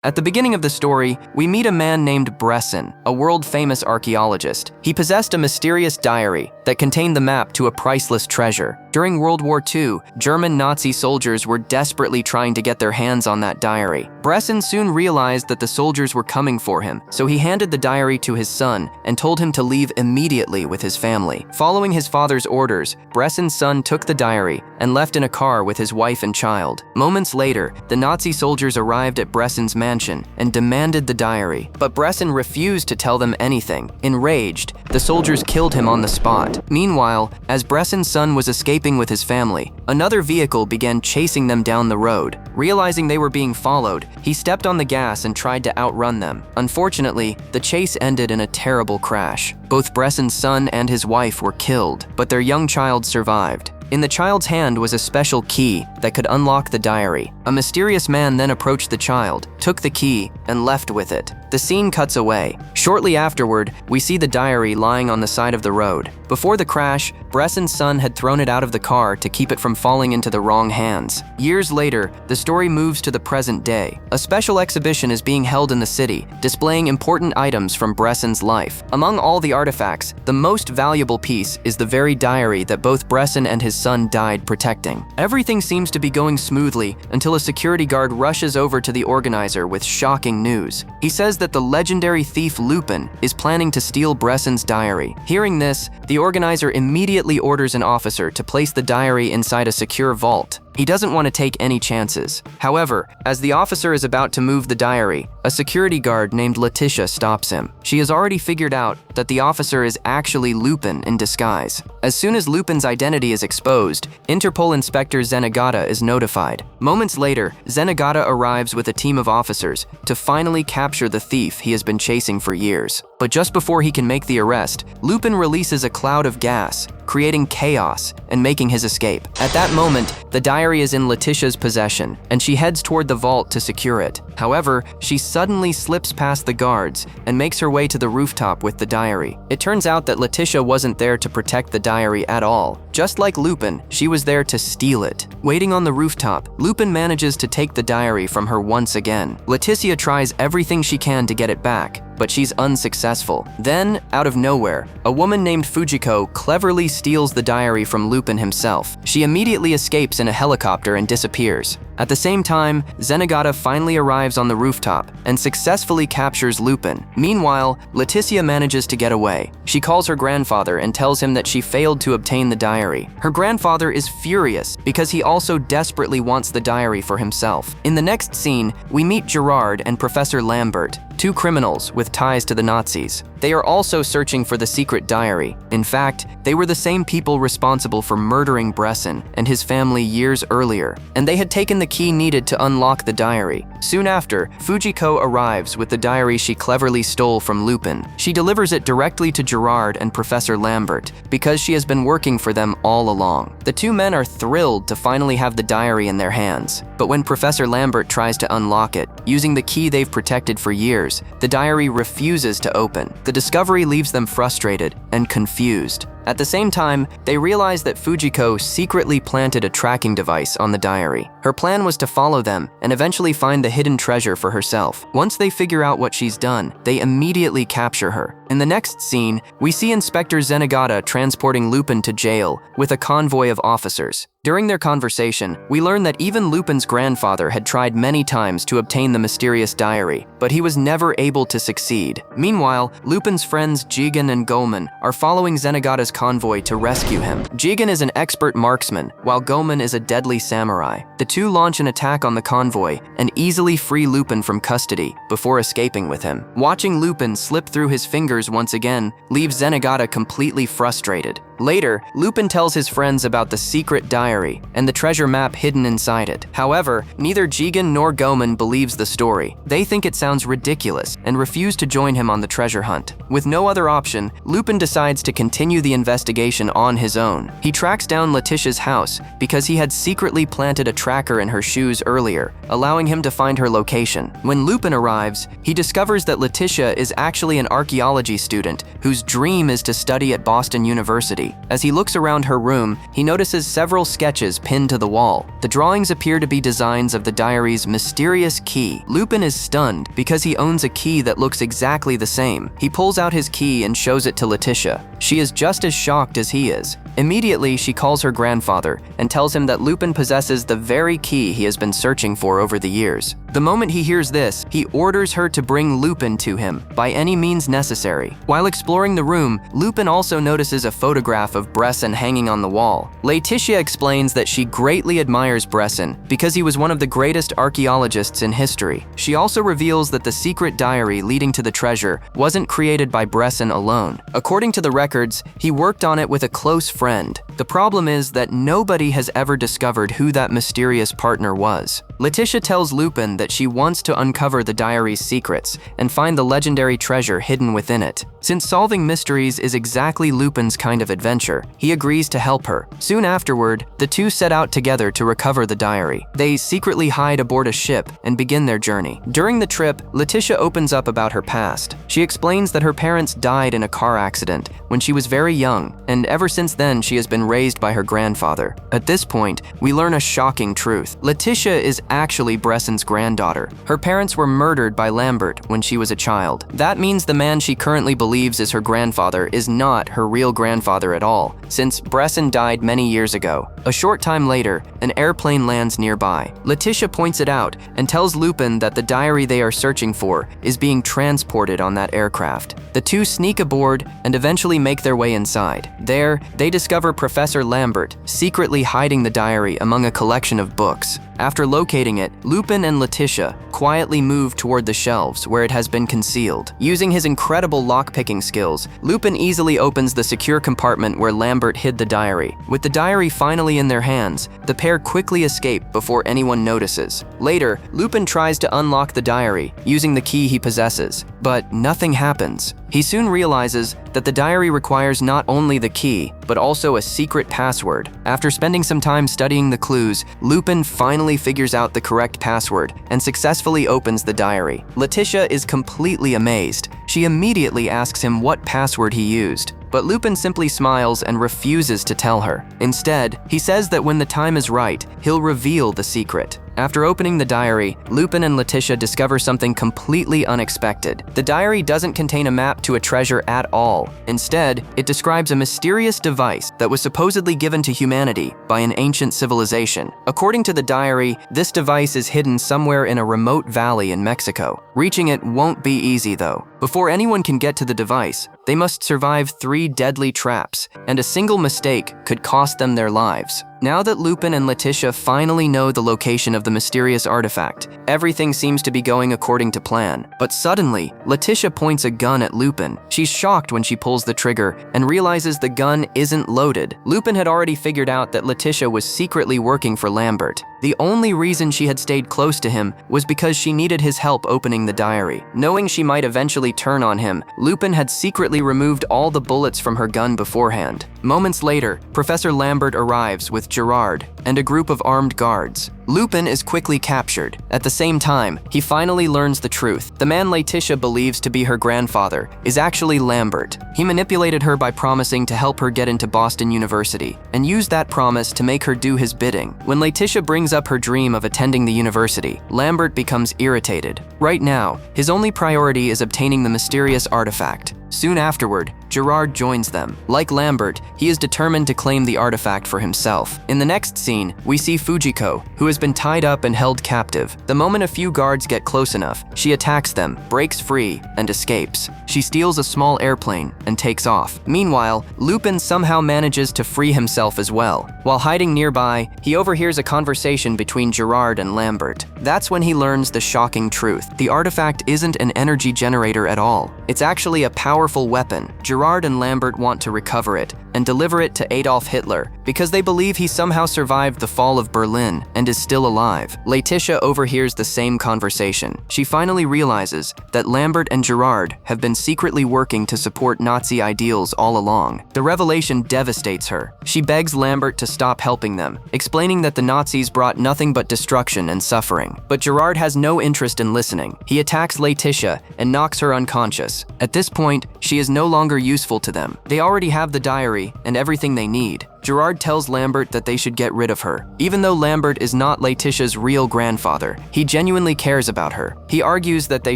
At the beginning of the story, we meet a man named Bresson, a world-famous archaeologist. He possessed a mysterious diary that contained the map to a priceless treasure. During World War II, German Nazi soldiers were desperately trying to get their hands on that diary. Bresson soon realized that the soldiers were coming for him, so he handed the diary to his son and told him to leave immediately with his family. Following his father's orders, Bresson's son took the diary and left in a car with his wife and child. Moments later, the Nazi soldiers arrived at Bresson's mansion and demanded the diary, but Bresson refused to tell them anything. Enraged, the soldiers killed him on the spot. Meanwhile, as Bresson's son was escaping with his family, another vehicle began chasing them down the road. Realizing they were being followed, he stepped on the gas and tried to outrun them. Unfortunately, the chase ended in a terrible crash. Both Bresson's son and his wife were killed, but their young child survived. In the child's hand was a special key that could unlock the diary. A mysterious man then approached the child, took the key, and left with it. The scene cuts away. Shortly afterward, we see the diary lying on the side of the road. Before the crash, Bresson's son had thrown it out of the car to keep it from falling into the wrong hands. Years later, the story moves to the present day. A special exhibition is being held in the city, displaying important items from Bresson's life. Among all the artifacts, the most valuable piece is the very diary that both Bresson and his son died protecting. Everything seems to be going smoothly until a security guard rushes over to the organizer with shocking news. He says that the legendary thief Lupin is planning to steal Bresson's diary. Hearing this, the organizer immediately orders an officer to place the diary inside a secure vault. He doesn't want to take any chances. However, as the officer is about to move the diary, a security guard named Leticia stops him. She has already figured out that the officer is actually Lupin in disguise. As soon as Lupin's identity is exposed, Interpol Inspector Zenigata is notified. Moments later, Zenigata arrives with a team of officers to finally capture the thief he has been chasing for years. But just before he can make the arrest, Lupin releases a cloud of gas, creating chaos and making his escape. At that moment, the diary is in Leticia's possession, and she heads toward the vault to secure it. However, she suddenly slips past the guards and makes her way to the rooftop with the diary. It turns out that Leticia wasn't there to protect the diary at all. Just like Lupin, she was there to steal it. Waiting on the rooftop, Lupin manages to take the diary from her once again. Leticia tries everything she can to get it back, but she's unsuccessful. Then, out of nowhere, a woman named Fujiko cleverly steals the diary from Lupin himself. She immediately escapes in a helicopter and disappears. At the same time, Zenigata finally arrives on the rooftop and successfully captures Lupin. Meanwhile, Leticia manages to get away. She calls her grandfather and tells him that she failed to obtain the diary. Her grandfather is furious because he also desperately wants the diary for himself. In the next scene, we meet Gerard and Professor Lambert, two criminals with ties to the Nazis. They are also searching for the secret diary. In fact, they were the same people responsible for murdering Bresson and his family years earlier, and they had taken the key needed to unlock the diary. Soon after, Fujiko arrives with the diary she cleverly stole from Lupin. She delivers it directly to Gerard and Professor Lambert because she has been working for them all along. The two men are thrilled to finally have the diary in their hands, but when Professor Lambert tries to unlock it, using the key they've protected for years, the diary refuses to open. The discovery leaves them frustrated and confused. At the same time, they realize that Fujiko secretly planted a tracking device on the diary. Her plan was to follow them and eventually find the hidden treasure for herself. Once they figure out what she's done, they immediately capture her. In the next scene, we see Inspector Zenigata transporting Lupin to jail with a convoy of officers. During their conversation, we learn that even Lupin's grandfather had tried many times to obtain the mysterious diary, but he was never able to succeed. Meanwhile, Lupin's friends Jigen and Gomen are following Zenigata's convoy to rescue him. Jigen is an expert marksman, while Gomen is a deadly samurai. The two launch an attack on the convoy and easily free Lupin from custody before escaping with him. Watching Lupin slip through his fingers once again leaves Zenigata completely frustrated. Later, Lupin tells his friends about the secret diary and the treasure map hidden inside it. However, neither Jigen nor Gomen believes the story. They think it sounds ridiculous and refuse to join him on the treasure hunt. With no other option, Lupin decides to continue the investigation on his own. He tracks down Leticia's house because he had secretly planted a tracker in her shoes earlier, allowing him to find her location. When Lupin arrives, he discovers that Leticia is actually an archaeology student whose dream is to study at Boston University. diary. As he looks around her room, he notices several sketches pinned to the wall. The drawings appear to be designs of the diary's mysterious key. Lupin is stunned because he owns a key that looks exactly the same. He pulls out his key and shows it to Leticia. She is just as shocked as he is. Immediately, she calls her grandfather and tells him that Lupin possesses the very key he has been searching for over the years. The moment he hears this, he orders her to bring Lupin to him by any means necessary. While exploring the room, Lupin also notices a photograph of Bresson hanging on the wall. Leticia explains that she greatly admires Bresson because he was one of the greatest archaeologists in history. She also reveals that the secret diary leading to the treasure wasn't created by Bresson alone. According to the records, he worked on it with a close friend. The problem is that nobody has ever discovered who that mysterious partner was. Leticia tells Lupin that she wants to uncover the diary's secrets and find the legendary treasure hidden within it. Since solving mysteries is exactly Lupin's kind of adventure, he agrees to help her. Soon afterward, the two set out together to recover the diary. They secretly hide aboard a ship and begin their journey. During the trip, Leticia opens up about her past. She explains that her parents died in a car accident when she was very young, and ever since then she has been raised by her grandfather. At this point, we learn a shocking truth. Leticia is actually Bresson's granddaughter. Her parents were murdered by Lambert when she was a child. That means the man she currently believes is her grandfather is not her real grandfather at all, since Bresson died many years ago. A short time later, an airplane lands nearby. Leticia points it out and tells Lupin that the diary they are searching for is being transported on that aircraft. The two sneak aboard and eventually make their way inside. There, they discover Professor Lambert secretly hiding the diary among a collection of books. After locating it, Lupin and Leticia quietly move toward the shelves where it has been concealed. Using his incredible lock-picking skills, Lupin easily opens the secure compartment where Lambert hid the diary. With the diary finally in their hands, the pair quickly escape before anyone notices. Later, Lupin tries to unlock the diary using the key he possesses, but nothing happens. He soon realizes that the diary requires not only the key, but also a secret password. After spending some time studying the clues, Lupin finally figures out the correct password and successfully opens the diary. Leticia is completely amazed. She immediately asks him what password he used, but Lupin simply smiles and refuses to tell her. Instead, he says that when the time is right, he'll reveal the secret. After opening the diary, Lupin and Leticia discover something completely unexpected. The diary doesn't contain a map to a treasure at all. Instead, it describes a mysterious device that was supposedly given to humanity by an ancient civilization. According to the diary, this device is hidden somewhere in a remote valley in Mexico. Reaching it won't be easy though. Before anyone can get to the device, they must survive 3 deadly traps, and a single mistake could cost them their lives. Now that Lupin and Leticia finally know the location of the mysterious artifact, everything seems to be going according to plan. But suddenly, Leticia points a gun at Lupin. She's shocked when she pulls the trigger and realizes the gun isn't loaded. Lupin had already figured out that Leticia was secretly working for Lambert. The only reason she had stayed close to him was because she needed his help opening the diary. Knowing she might eventually turn on him, Lupin had secretly removed all the bullets from her gun beforehand. Moments later, Professor Lambert arrives with Gerard and a group of armed guards. Lupin is quickly captured. At the same time, he finally learns the truth. The man Leticia believes to be her grandfather is actually Lambert. He manipulated her by promising to help her get into Boston University and used that promise to make her do his bidding. When Leticia brings up her dream of attending the university, Lambert becomes irritated. Right now, his only priority is obtaining the mysterious artifact. Soon afterward, Gerard joins them. Like Lambert, he is determined to claim the artifact for himself. In the next scene, we see Fujiko, who has been tied up and held captive. The moment a few guards get close enough, she attacks them, breaks free, and escapes. She steals a small airplane and takes off. Meanwhile, Lupin somehow manages to free himself as well. While hiding nearby, he overhears a conversation between Gerard and Lambert. That's when he learns the shocking truth. The artifact isn't an energy generator at all. It's actually a powerful weapon. Gerard and Lambert want to recover it and deliver it to Adolf Hitler because they believe he somehow survived the fall of Berlin and is still alive. Leticia overhears the same conversation. She finally realizes that Lambert and Gerard have been secretly working to support Nazi ideals all along. The revelation devastates her. She begs Lambert to stop helping them, explaining that the Nazis brought nothing but destruction and suffering. But Gerard has no interest in listening. He attacks Leticia and knocks her unconscious. At this point, she is no longer useful to them. They already have the diary diary and everything they need. Gerard tells Lambert that they should get rid of her. Even though Lambert is not Leticia's real grandfather, he genuinely cares about her. He argues that they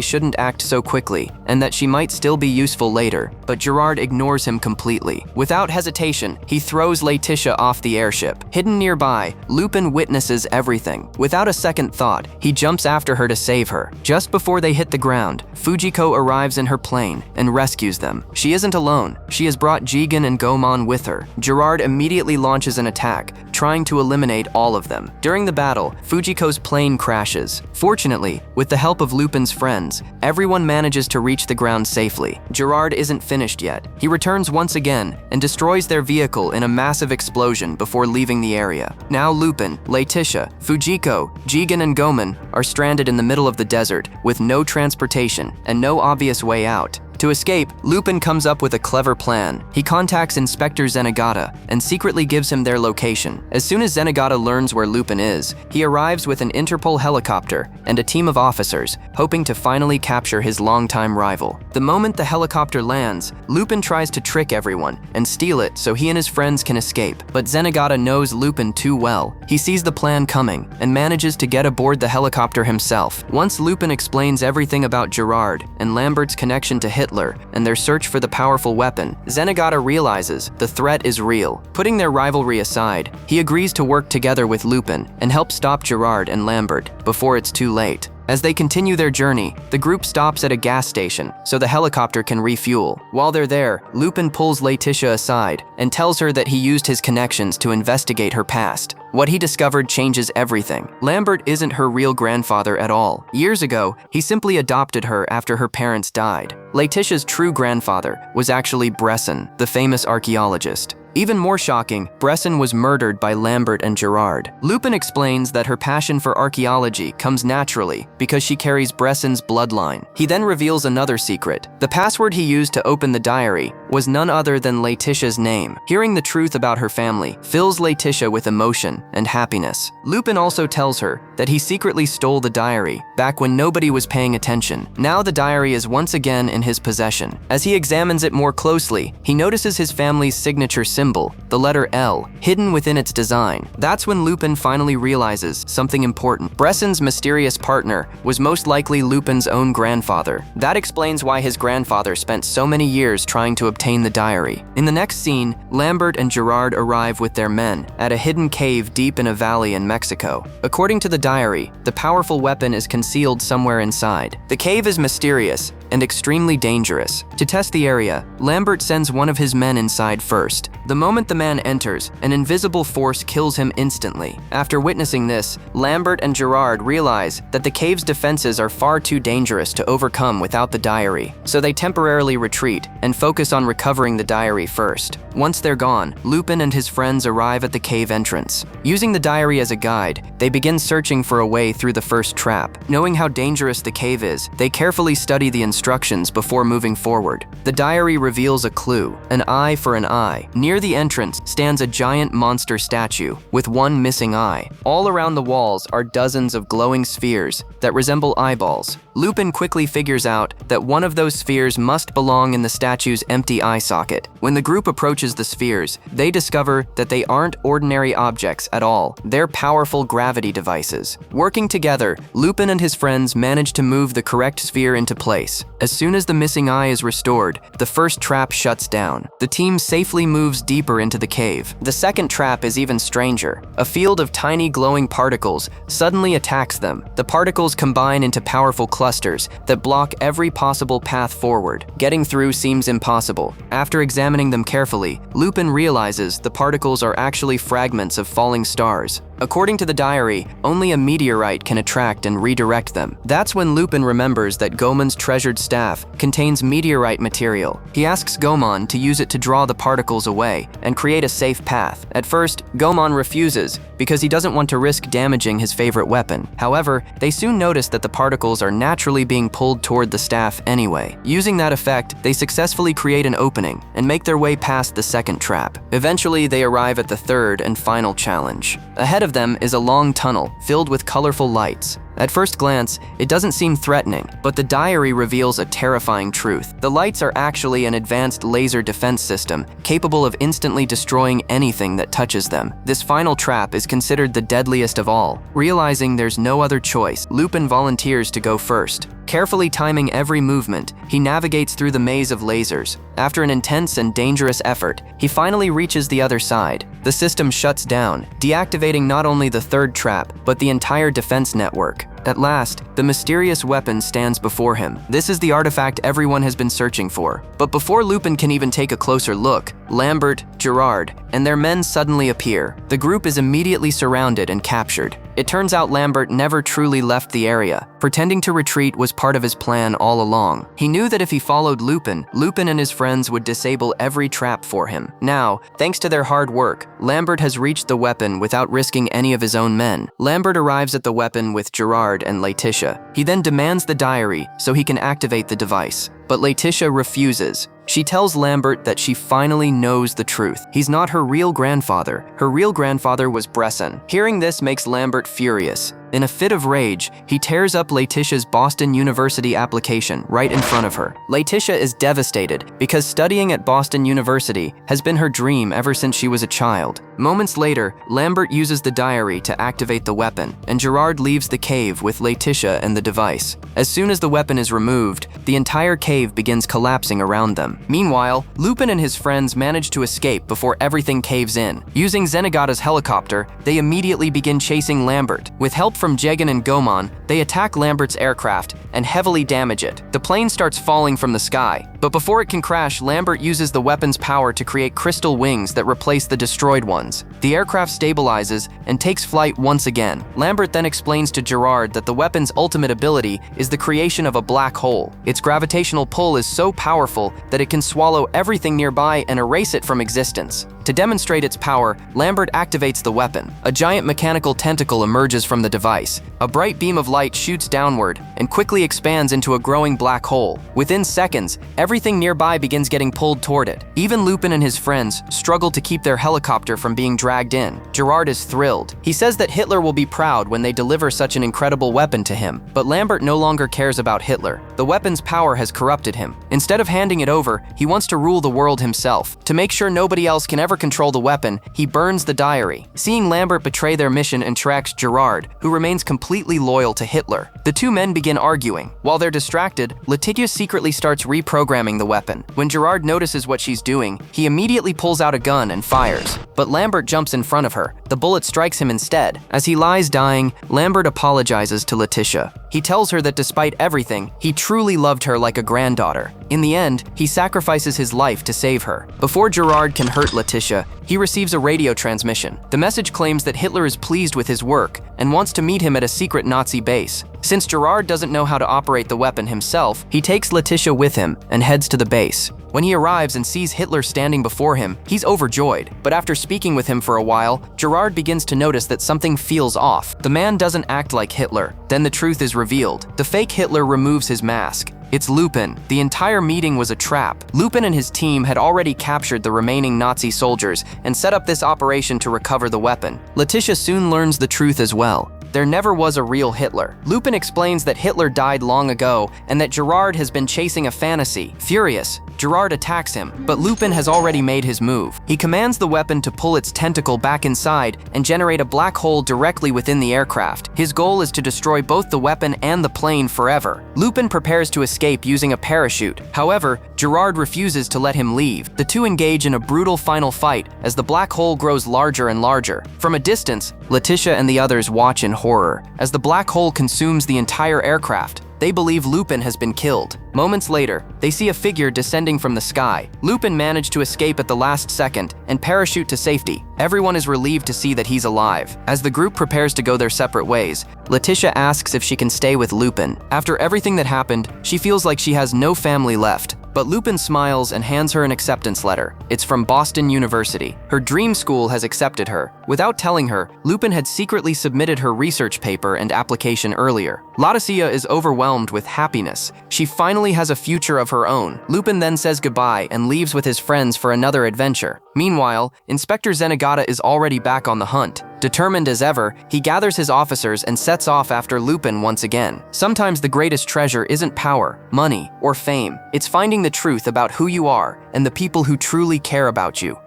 shouldn't act so quickly and that she might still be useful later, but Gerard ignores him completely. Without hesitation, he throws Leticia off the airship. Hidden nearby, Lupin witnesses everything. Without a second thought, he jumps after her to save her. Just before they hit the ground, Fujiko arrives in her plane and rescues them. She isn't alone. She has brought Jigen and Gomon with her. Gerard immediately launches an attack, trying to eliminate all of them. During the battle, Fujiko's plane crashes. Fortunately, with the help of Lupin's friends, everyone manages to reach the ground safely. Gerard isn't finished yet. He returns once again and destroys their vehicle in a massive explosion before leaving the area. Now Lupin, Leticia, Fujiko, Jigen and Gomon are stranded in the middle of the desert with no transportation and no obvious way out. To escape, Lupin comes up with a clever plan. He contacts Inspector Zenigata and secretly gives him their location. As soon as Zenigata learns where Lupin is, he arrives with an Interpol helicopter and a team of officers, hoping to finally capture his longtime rival. The moment the helicopter lands, Lupin tries to trick everyone and steal it so he and his friends can escape. But Zenigata knows Lupin too well. He sees the plan coming and manages to get aboard the helicopter himself. Once Lupin explains everything about Gerard and Lambert's connection to Hitler and their search for the powerful weapon, Zenigata realizes the threat is real. Putting their rivalry aside, he agrees to work together with Lupin and help stop Gerard and Lambert before it's too late. As they continue their journey, the group stops at a gas station so the helicopter can refuel. While they're there, Lupin pulls Leticia aside and tells her that he used his connections to investigate her past. What he discovered changes everything. Lambert isn't her real grandfather at all. Years ago, he simply adopted her after her parents died. Leticia's true grandfather was actually Bresson, the famous archaeologist. Even more shocking, Bresson was murdered by Lambert and Gerard. Lupin explains that her passion for archaeology comes naturally because she carries Bresson's bloodline. He then reveals another secret. The password he used to open the diary was none other than Leticia's name. Hearing the truth about her family fills Leticia with emotion and happiness. Lupin also tells her that he secretly stole the diary back when nobody was paying attention. Now the diary is once again in his possession. As he examines it more closely, he notices his family's signature symbol, the letter L, hidden within its design. That's when Lupin finally realizes something important. Bresson's mysterious partner was most likely Lupin's own grandfather. That explains why his grandfather spent so many years trying to obtain the diary. In the next scene, Lambert and Gerard arrive with their men at a hidden cave deep in a valley in Mexico. According to the diary, the powerful weapon is concealed somewhere inside. The cave is mysterious and extremely dangerous. To test the area, Lambert sends one of his men inside first. The moment the man enters, an invisible force kills him instantly. After witnessing this, Lambert and Gerard realize that the cave's defenses are far too dangerous to overcome without the diary, so they temporarily retreat and focus on recovering the diary first. Once they're gone, Lupin and his friends arrive at the cave entrance. Using the diary as a guide, they begin searching for a way through the first trap. Knowing how dangerous the cave is, they carefully study the instructions before moving forward. The diary reveals a clue, an eye for an eye. Near the entrance stands a giant monster statue with one missing eye. All around the walls are dozens of glowing spheres that resemble eyeballs. Lupin quickly figures out that one of those spheres must belong in the statue's empty eye socket. When the group approaches the spheres, they discover that they aren't ordinary objects at all. They're powerful gravity devices. Working together, Lupin and his friends manage to move the correct sphere into place. As soon as the missing eye is restored, the first trap shuts down. The team safely moves deeper into the cave. The second trap is even stranger. A field of tiny glowing particles suddenly attacks them. The particles combine into powerful clusters that block every possible path forward. Getting through seems impossible. After examining them carefully, Lupin realizes the particles are actually fragments of falling stars. According to the diary, only a meteorite can attract and redirect them. That's when Lupin remembers that Gomon's treasured staff contains meteorite material. He asks Gomon to use it to draw the particles away and create a safe path. At first, Gomon refuses because he doesn't want to risk damaging his favorite weapon. However, they soon notice that the particles are naturally being pulled toward the staff anyway. Using that effect, they successfully create an opening and make their way past the second trap. Eventually, they arrive at the third and final challenge. Ahead Ahead of them is a long tunnel filled with colorful lights. At first glance, it doesn't seem threatening, but the diary reveals a terrifying truth. The lights are actually an advanced laser defense system, capable of instantly destroying anything that touches them. This final trap is considered the deadliest of all. Realizing there's no other choice, Lupin volunteers to go first. Carefully timing every movement, he navigates through the maze of lasers. After an intense and dangerous effort, he finally reaches the other side. The system shuts down, deactivating not only the third trap, but the entire defense network. At last, the mysterious weapon stands before him. This is the artifact everyone has been searching for. But before Lupin can even take a closer look, Lambert, Gerard, and their men suddenly appear. The group is immediately surrounded and captured. It turns out Lambert never truly left the area. Pretending to retreat was part of his plan all along. He knew that if he followed Lupin, Lupin and his friends would disable every trap for him. Now, thanks to their hard work, Lambert has reached the weapon without risking any of his own men. Lambert arrives at the weapon with Gerard and Leticia. He then demands the diary so he can activate the device. But Leticia refuses. She tells Lambert that she finally knows the truth. He's not her real grandfather. Her real grandfather was Bresson. Hearing this makes Lambert furious. In a fit of rage, he tears up Leticia's Boston University application right in front of her. Leticia is devastated because studying at Boston University has been her dream ever since she was a child. Moments later, Lambert uses the diary to activate the weapon, and Gerard leaves the cave with Leticia and the device. As soon as the weapon is removed, the entire cave begins collapsing around them. Meanwhile, Lupin and his friends manage to escape before everything caves in. Using Zenigata's helicopter, they immediately begin chasing Lambert. With help from Jegan and Gomon, they attack Lambert's aircraft and heavily damage it. The plane starts falling from the sky, but before it can crash, Lambert uses the weapon's power to create crystal wings that replace the destroyed ones. The aircraft stabilizes and takes flight once again. Lambert then explains to Gerard that the weapon's ultimate ability is the creation of a black hole. Its gravitational pull is so powerful that it can swallow everything nearby and erase it from existence. To demonstrate its power, Lambert activates the weapon. A giant mechanical tentacle emerges from the device. A bright beam of light shoots downward and quickly expands into a growing black hole. Within seconds, everything nearby begins getting pulled toward it. Even Lupin and his friends struggle to keep their helicopter from being dragged in. Gerard is thrilled. He says that Hitler will be proud when they deliver such an incredible weapon to him. But Lambert no longer cares about Hitler. The weapon's power has corrupted him. Instead of handing it over, he wants to rule the world himself. To make sure nobody else can ever control the weapon, he burns the diary. Seeing Lambert betray their mission attracts Gerard, who remains completely loyal to Hitler. The two men begin arguing. While they're distracted, Leticia secretly starts reprogramming the weapon. When Gerard notices what she's doing, he immediately pulls out a gun and fires. But Lambert jumps in front of her. The bullet strikes him instead. As he lies dying, Lambert apologizes to Leticia. He tells her that despite everything, he truly loved her like a granddaughter. In the end, he sacrifices his life to save her. Before Gerard can hurt Leticia, he receives a radio transmission. The message claims that Hitler is pleased with his work and wants to meet him at a secret Nazi base. Since Gerard doesn't know how to operate the weapon himself, he takes Leticia with him and heads to the base. When he arrives and sees Hitler standing before him, he's overjoyed. But after speaking with him for a while, Gerard begins to notice that something feels off. The man doesn't act like Hitler. Then the truth is revealed. The fake Hitler removes his mask. It's Lupin. The entire meeting was a trap. Lupin and his team had already captured the remaining Nazi soldiers and set up this operation to recover the weapon. Leticia soon learns the truth as well. There never was a real Hitler. Lupin explains that Hitler died long ago and that Gerard has been chasing a fantasy. Furious, Gerard attacks him, but Lupin has already made his move. He commands the weapon to pull its tentacle back inside and generate a black hole directly within the aircraft. His goal is to destroy both the weapon and the plane forever. Lupin prepares to escape using a parachute. However, Gerard refuses to let him leave. The two engage in a brutal final fight as the black hole grows larger and larger. From a distance, Leticia and the others watch in horror as the black hole consumes the entire aircraft. They believe Lupin has been killed. Moments later, they see a figure descending from the sky. Lupin managed to escape at the last second and parachute to safety. Everyone is relieved to see that he's alive. As the group prepares to go their separate ways, Leticia asks if she can stay with Lupin. After everything that happened, she feels like she has no family left. But Lupin smiles and hands her an acceptance letter. It's from Boston University. Her dream school has accepted her. Without telling her, Lupin had secretly submitted her research paper and application earlier. Leticia is overwhelmed with happiness. She finally has a future of her own. Lupin then says goodbye and leaves with his friends for another adventure. Meanwhile, Inspector Zenigata is already back on the hunt. Determined as ever, he gathers his officers and sets off after Lupin once again. Sometimes the greatest treasure isn't power, money, or fame. It's finding the truth about who you are and the people who truly care about you.